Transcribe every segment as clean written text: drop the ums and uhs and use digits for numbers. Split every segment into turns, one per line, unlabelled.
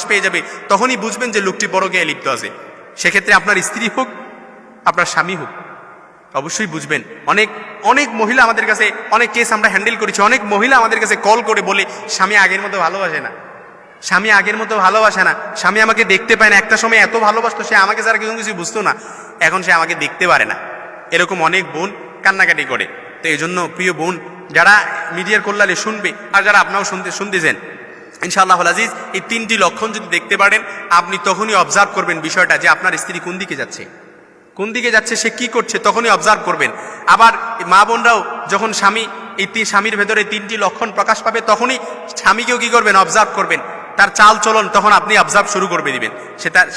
পেয়ে যাবে, তখনই বুঝবেন যে লোকটি পরকীয়ায় লিপ্ত আছে। সেক্ষেত্রে আপনার স্ত্রী হোক, আপনার স্বামী হোক, অবশ্যই বুঝবেন। অনেক অনেক মহিলা আমাদের কাছে, অনেক কেস আমরা হ্যান্ডেল করেছি, অনেক মহিলা আমাদের কাছে কল করে বলে স্বামী আগের মতো ভালোবাসে না, স্বামী আগের মতো ভালোবাসে না, স্বামী আমাকে দেখতে পায় না, একটা সময় এত ভালোবাসতো, সে আমাকে যারা কিছু বুঝতো না, এখন সে আমাকে দেখতে পারে না। এরকম অনেক বোন কান্নাকাটি করে। তো এই জন্য প্রিয় বোন, যারা মিডিয়ার কল্যাণে শুনবে আর যারা আপনাও শুনতেছেন, ইনশাআল্লাহ আজিজ, এই তিনটি লক্ষণ যদি দেখতে পারেন, আপনি তখনই অবজার্ভ করবেন বিষয়টা যে আপনার স্ত্রী কোন দিকে যাচ্ছে, কোন দিকে যাচ্ছে, সে কি করছে, তখনই অবজার্ভ করবেন। আবার মা বোনরাও যখন স্বামীর ভেতরে তিনটি লক্ষণ প্রকাশ পাবে, তখনই স্বামীকেও কি করবেন, অবজার্ভ করবেন। তার চাল চলন তখন আপনি অবজার্ভ শুরু করবে দিবেন,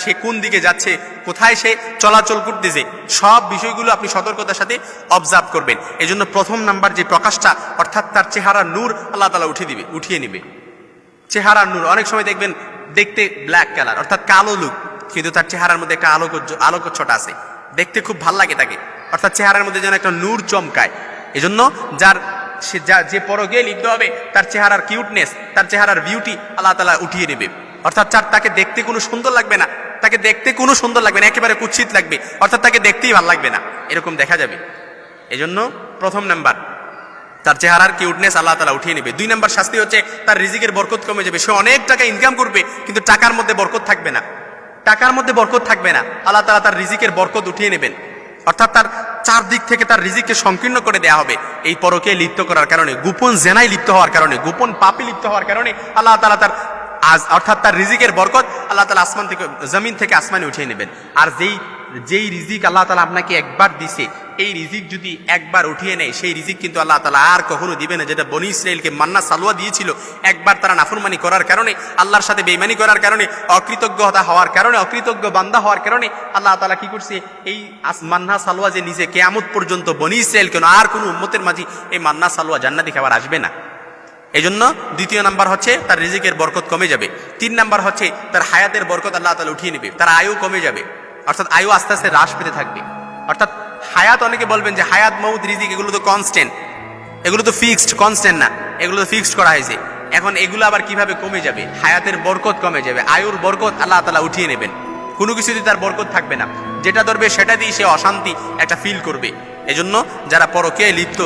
সে কোন দিকে যাচ্ছে, কোথায় সে চলাচল করতেছে, সব বিষয়গুলো আপনি সতর্কতার সাথে অবজার্ভ করবেন। এই জন্য প্রথম নাম্বার যে প্রকাশটা, অর্থাৎ তার চেহারার নূর আল্লাহ তাআলা উঠিয়ে নিবে। চেহারার নূর, অনেক সময় দেখবেন দেখতে ব্ল্যাক কালার, অর্থাৎ কালো লুক, কিন্তু তার চেহারার মধ্যে একটা আলোকচ্ছটা আছে, দেখতে খুব ভাল লাগে তাকে, অর্থাৎ চেহারার মধ্যে যেন একটা নূর চমকায়। এজন্য যে পরকীয়ায় লিপ্ত হবে, তার চেহারার কিউটনেস, তার চেহারার বিউটি আল্লাহ তাআলা উঠিয়ে নেবে। অর্থাৎ তাকে দেখতে কোনো সুন্দর লাগবে না, তাকে দেখতে কোনো সুন্দর লাগবে না, একেবারে কুৎসিত লাগবে, অর্থাৎ তাকে দেখতেই ভালো লাগবে না, এরকম দেখা যাবে। এজন্য প্রথম নাম্বার, তার চেহারার কিউটনেস আল্লাহ তাআলা উঠিয়ে নেবে। 2 নাম্বার শাস্তি হচ্ছে তার রিজিকের বরকত কমে যাবে। সে অনেক টাকা ইনকাম করবে, কিন্তু টাকার মধ্যে বরকত থাকবে না, টাকার মধ্যে বরকত থাকবে না, আল্লাহ তাআলা তার রিজিকের বরকত উঠিয়ে নেবেন। অর্থাৎ তার চারদিক থেকে তার রিজিককে সংকীর্ণ করে দেওয়া হবে এই পরকীয়ায় লিপ্ত করার কারণে, গোপন জেনায় লিপ্ত হওয়ার কারণে, গোপন পাপে লিপ্ত হওয়ার কারণে আল্লাহ তাআলা অর্থাৎ তার রিজিকের বরকত আল্লাহ তাআলা আসমান থেকে, জমিন থেকে আসমানে উঠিয়ে নেবেন। আর যেই রিজিক আল্লাহ তাআলা আপনাকে একবার দিছে, এই রিজিক যদি একবার উঠিয়ে নেয়, সেই রিজিক কিন্তু আল্লাহ তাআলা আর কখনো দিবে না। যেটা বনী ইসরাইলকে মান্না সালওয়া দিয়েছিল, একবার তারা নাফরমানি করার কারণে, আল্লাহর সাথে বেঈমানি করার কারণে, অকৃতজ্ঞতা হওয়ার কারণে, অকৃতজ্ঞ বান্দা হওয়ার কারণে আল্লাহ তাআলা কি করছে, এই মান্না সালওয়া যে নিজে কিয়ামত পর্যন্ত বনী ইসরাইল কেন আর কোনো উম্মতের মাঝে এই মান্না সালওয়া জান্নাতি খাবার আসবে না। এই জন্য 2 নাম্বার হচ্ছে তার রিজিকের বরকত কমে যাবে। 3 নাম্বার হচ্ছে তার হায়াতের বরকত আল্লাহ তাআলা উঠিয়ে নেবে, তার আয়ু কমে যাবে, অর্থাৎ আয়ু আস্তে আস্তে হ্রাস পেতে থাকবে। অর্থাৎ হায়াত, অনেকে বলবেন যে হায়াত, মউত, রিজিক এগুলো তো কনস্ট্যান্ট, এগুলো তো ফিক্সড, কনস্ট্যান্ট না, এগুলো তো ফিক্সড করা হয়েছে। এখন এগুলো আবার কিভাবে কমে যাবে? হায়াতের বরকত কমে যাবে, আয়ুর বরকত আল্লাহ তাআলা উঠিয়ে নেবেন, কোনো কিছুতে তার বরকত থাকবে না, যেটা ধরবে সেটা দিয়ে সে অশান্তি একটা ফিল করবে। এজন্য যারা পরকীয়ায় লিপ্ত,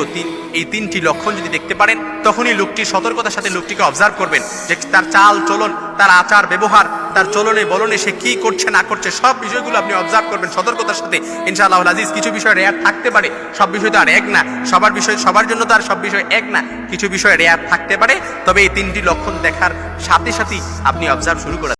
এই 3টি লক্ষণ যদি দেখতে পারেন, তখনই লোকটি সতর্কতার সাথে লোকটিকে অবজার্ভ করবেন যে তার চাল চলন, তার আচার ব্যবহার, তার চলনে বলনে সে কি করছে না করছে, সব বিষয়গুলো আপনি অবজার্ভ করবেন সতর্কতার সাথে। ইনশাআল্লাহ আজিজ, কিছু বিষয় রেয়ার থাকতে পারে, সব বিষয় তো আর এক না, সবার জন্য তো আর সব বিষয় এক না, কিছু বিষয় রেয়ার থাকতে পারে। তবে এই 3টি লক্ষণ দেখার সাথে সাথেই আপনি অবজার্ভ শুরু করে